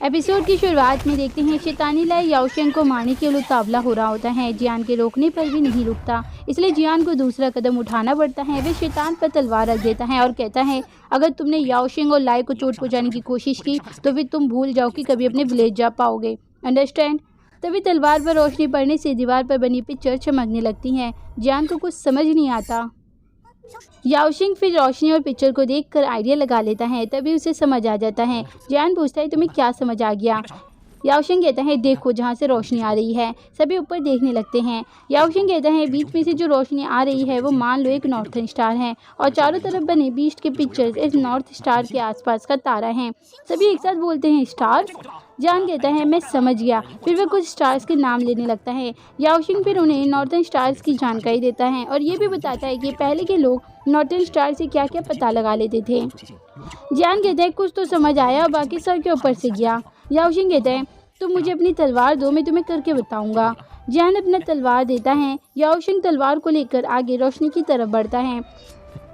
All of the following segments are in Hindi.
एपिसोड की शुरुआत में देखते हैं शैतानी लाई याओशिंग को मारने के लिए उतावला हो रहा होता है। जियान के रोकने पर भी नहीं रुकता, इसलिए जियान को दूसरा कदम उठाना पड़ता है। वे शैतान पर तलवार रख देता है और कहता है, अगर तुमने याओशिंग और लाई को चोट पहुंचाने की कोशिश की तो फिर तुम भूल जाओ कि कभी अपने विलेज जा पाओगे। अंडरस्टैंड? तभी तलवार पर रोशनी पड़ने से दीवार पर बनी पिक्चर चमकने लगती है। जियान को कुछ समझ नहीं आता। याओशिंग फिर रोशनी और पिक्चर को देखकर आइडिया लगा लेता है। तभी उसे समझ आ जाता है। जियान पूछता है, तुम्हें क्या समझ आ गया? याओशिंग कहता है, देखो जहाँ से रोशनी आ रही है। सभी ऊपर देखने लगते हैं। याओशिंग कहता है, बीच में से जो रोशनी आ रही है वो मान लो एक नॉर्थन स्टार है और चारों तरफ बने बीस्ट के पिक्चर्स इस नॉर्थ स्टार के आसपास का तारा है। सभी एक साथ बोलते हैं, स्टार्स? जान कहता है, मैं समझ गया। फिर वह कुछ स्टार्स के नाम लेने लगता है। याओशिंग फिर उन्हें नॉर्थन स्टार्स की जानकारी देता है और ये भी बताता है कि पहले के लोग नॉर्थन स्टार से क्या क्या पता लगा लेते थे। जान कहता है, कुछ तो समझ आया, बाकी सर के ऊपर से गया। याओशिंग कहता है, तुम मुझे अपनी तलवार दो, मैं तुम्हें करके बताऊंगा। जान अपना तलवार देता है। याओशिंग तलवार को लेकर आगे रोशनी की तरफ बढ़ता है।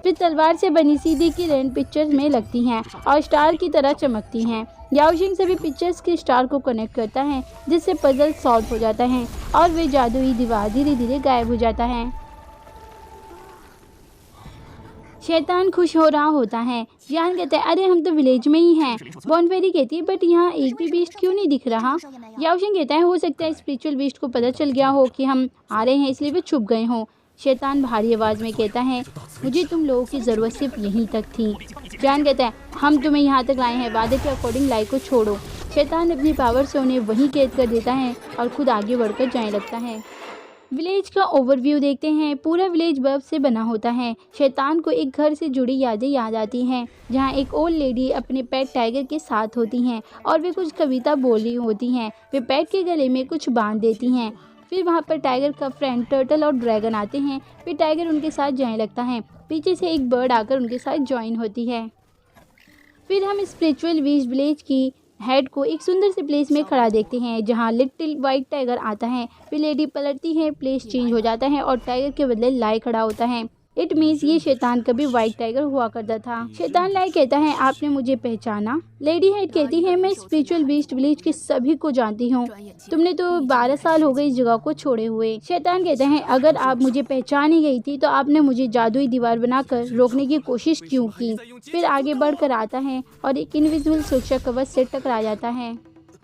फिर तलवार से बनी सीधी किरण पिक्चर्स में लगती हैं और स्टार की तरह चमकती हैं। याओशिंग सभी पिक्चर्स के स्टार को कनेक्ट करता है, जिससे पजल सॉल्व हो जाता है और वे जादुई दीवार धीरे धीरे गायब हो जाता है। शैतान खुश हो रहा होता है। जियान कहता है, अरे हम तो विलेज में ही हैं। बॉनफेरी कहती है, बट यहाँ एक भी बीस्ट क्यों नहीं दिख रहा? याओशिंग कहता है, हो सकता है स्पिरिचुअल बीस्ट को पता चल गया हो कि हम आ रहे हैं, इसलिए वे छुप गए हों। शैतान भारी आवाज़ में कहता है, मुझे तुम लोगों की ज़रूरत सिर्फ यहीं तक थी। जियान कहता है, हम तुम्हें यहाँ तक लाए हैं, वादे के अकॉर्डिंग लाई को छोड़ो। शैतान अपनी पावर से उन्हें वहीं कैद कर देता है और खुद आगे बढ़कर जाने लगता है। विलेज का ओवरव्यू देखते हैं। पूरा विलेज बर्फ से बना होता है। शैतान को एक घर से जुड़ी यादें याद आती हैं, जहाँ एक ओल्ड लेडी अपने पेट टाइगर के साथ होती हैं और वे कुछ कविता बोल रही होती हैं। वे पेट के गले में कुछ बांध देती हैं। फिर वहाँ पर टाइगर का फ्रेंड टर्टल और ड्रैगन आते हैं। फिर टाइगर उनके साथ जाने लगता है। पीछे से एक बर्ड आकर उनके साथ ज्वाइन होती है। फिर हम स्पिरिचुअल बीस्ट विलेज की हेड को एक सुंदर से प्लेस में खड़ा देखते हैं, जहां लिटिल वाइट टाइगर आता है। फिर लेडी पलटती है, प्लेस चेंज हो जाता है और टाइगर के बदले लाई खड़ा होता है। इट मीन्स ये शैतान कभी वाइट टाइगर हुआ करता था। शैतान लाई कहता है, आपने मुझे पहचाना? लेडी हेड कहती है, मैं स्पिरिचुअल बीस्ट विलेज के सभी को जानती हूँ। तुमने तो 12 साल हो गए इस जगह को छोड़े हुए। शैतान कहता है, अगर आप मुझे पहचान ही गई थी तो आपने मुझे जादुई दीवार बनाकर रोकने की कोशिश क्यों की? फिर आगे बढ़कर आता है और एक इनविजिबल सुरक्षा कवच से टकरा जाता है।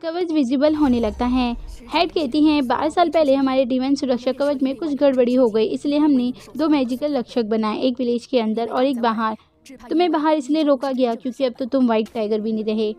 कवच विजिबल होने लगता है। हेड कहती हैं, 12 साल पहले हमारे डिवाइन सुरक्षा कवच में कुछ गड़बड़ी हो गई, इसलिए हमने 2 मैजिकल रक्षक बनाए, एक विलेज के अंदर और एक बाहर। तुम्हें बाहर इसलिए रोका गया क्योंकि अब तो तुम वाइट टाइगर भी नहीं रहे।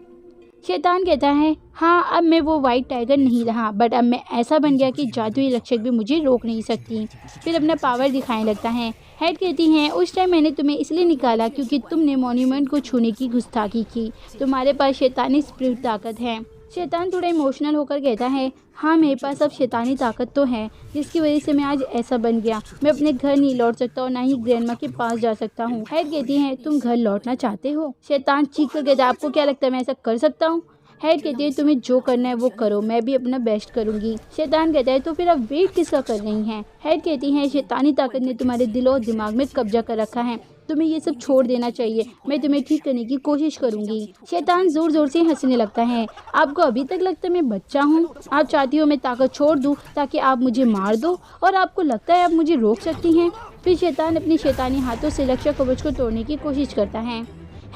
शैतान कहता है, हाँ अब मैं वो वाइट टाइगर नहीं रहा, बट अब मैं ऐसा बन गया कि जादुई रक्षक भी मुझे रोक नहीं सकती। फिर अपना पावर दिखाने लगता है। हेड कहती हैं, उस टाइम मैंने तुम्हें इसलिए निकाला क्योंकि तुमने मॉन्यूमेंट को छूने की गुस्ताखी की। तुम्हारे पास शैतानी स्पिरिट ताकत है। शैतान थोड़ा इमोशनल होकर कहता है, हाँ मेरे पास अब शैतानी ताकत तो है, जिसकी वजह से मैं आज ऐसा बन गया। मैं अपने घर नहीं लौट सकता और ना ही ग्रैंडमा के पास जा सकता हूँ। हेड कहती है, तुम घर लौटना चाहते हो? शैतान चीख कर कहता है, आपको क्या लगता है मैं ऐसा कर सकता हूँ? हेड कहती है, तुम्हें जो करना है वो करो, मैं भी अपना बेस्ट करूंगी। शैतान कहता है, तो फिर अब वेट किसका कर रही हैं? हेड कहती है, शैतानी ताकत ने तुम्हारे दिल और दिमाग में कब्जा कर रखा है, तुम्हें ये सब छोड़ देना चाहिए। मैं तुम्हें ठीक करने की कोशिश करूंगी। शैतान जोर जोर से हंसने लगता है। आपको अभी तक लगता है मैं बच्चा हूँ? आप चाहती हो मैं ताकत छोड़ दूँ ताकि आप मुझे मार दो, और आपको लगता है आप मुझे रोक सकती हैं? फिर शैतान अपनी शैतानी हाथों से रक्षा कवच को तोड़ने की कोशिश करता है।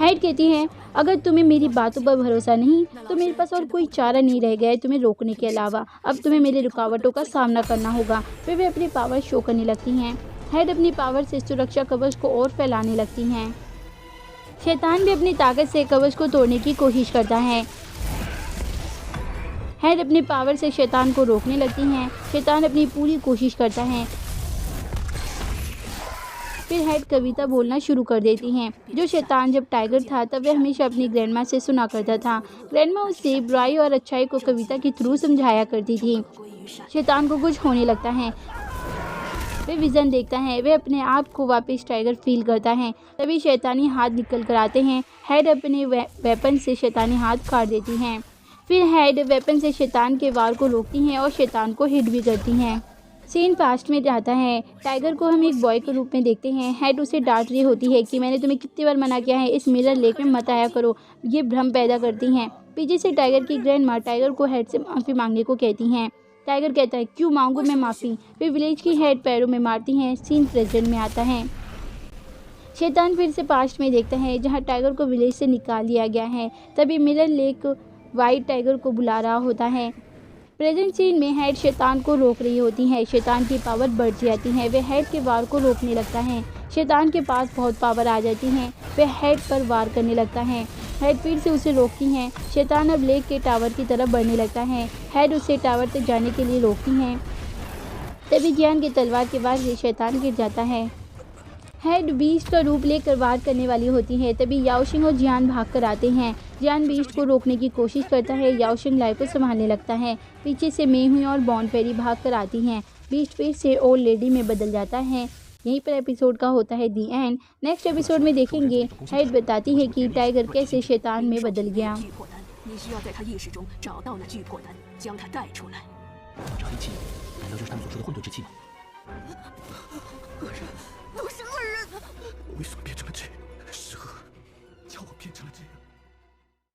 हेड कहती है, अगर तुम्हें मेरी बातों पर भरोसा नहीं तो मेरे पास और कोई चारा नहीं रह गया है तुम्हें रोकने के अलावा। अब तुम्हें मेरी रुकावटों का सामना करना होगा। फिर वे अपनी पावर शो करने लगती हैं। हेड अपनी पावर से सुरक्षा कवच को और फैलाने लगती हैं। शैतान भी अपनी ताकत से कवच को तोड़ने की कोशिश करता है। हेड अपनी पावर से शैतान को रोकने लगती हैं। शैतान अपनी पूरी कोशिश करता है। फिर हेड कविता बोलना शुरू कर देती हैं, जो शैतान जब टाइगर था तब वह हमेशा अपनी ग्रैंडमा से सुना करता था। ग्रैंडमा उसे बुराई और अच्छाई को कविता के थ्रू समझाया करती थी। शैतान को कुछ होने लगता है। वे विजन देखता है। वे अपने आप को वापस टाइगर फील करता है। तभी शैतानी हाथ निकल कर आते हैं। हेड अपने वेपन से शैतानी हाथ काट देती हैं। फिर हेड वेपन से शैतान के वार को रोकती हैं और शैतान को हिट भी करती हैं। सीन पास्ट में जाता है। टाइगर को हम एक बॉय के रूप में देखते हैं। हेड उसे डांट रही होती है कि मैंने तुम्हें कितनी बार मना किया है इस मिरर लेक में मत आया करो, ये भ्रम पैदा करती हैं। पीछे से टाइगर की ग्रैंडमा टाइगर को हेड से माफ़ी मांगने को कहती हैं। टाइगर कहता है क्यों मांगू मैं माफ़ी। फिर विलेज की हेड पैरों में मारती हैं। सीन प्रेजेंट में आता है। शैतान फिर से पास्ट में देखता है जहाँ टाइगर को विलेज से निकाल दिया गया है। तभी मिरर लेक वाइट टाइगर को बुला रहा होता है। प्रेजेंट सीन में हेड शैतान को रोक रही होती है। शैतान की पावर बढ़ जाती है। वह हेड के वार को रोकने लगता है। शैतान के पास बहुत पावर आ जाती है। वह हेड पर वार करने लगता है। हेड फिर से उसे रोकती हैं। शैतान अब लेक के टावर की तरफ बढ़ने लगता है। हेड उसे टावर तक जाने के लिए रोकती हैं। तभी जियान की तलवार के वार से शैतान गिर जाता है। हेड बीस्ट का रूप लेकर वार करने वाली होती है। तभी याओशिंग और जियान भाग कर आते हैं। जियान बीस्ट को रोकने की कोशिश करता है। याओशिंग लाई को संभालने लगता है। पीछे से मेहुई और बॉन फेरी भाग कर आती हैं। बीस्ट फिर से ओल्ड लेडी में बदल जाता है। यहीं पर एपिसोड का होता है दी एंड। नेक्स्ट एपिसोड में देखेंगे हेड बताती है कि टाइगर कैसे शैतान में बदल गया। 你需要在他意识中找到那巨破丹，将他带出来。这黑气，难道就是他们所说的混沌之气吗？恶人，都是恶人！为什么变成了这样？是恶，叫我变成了这样。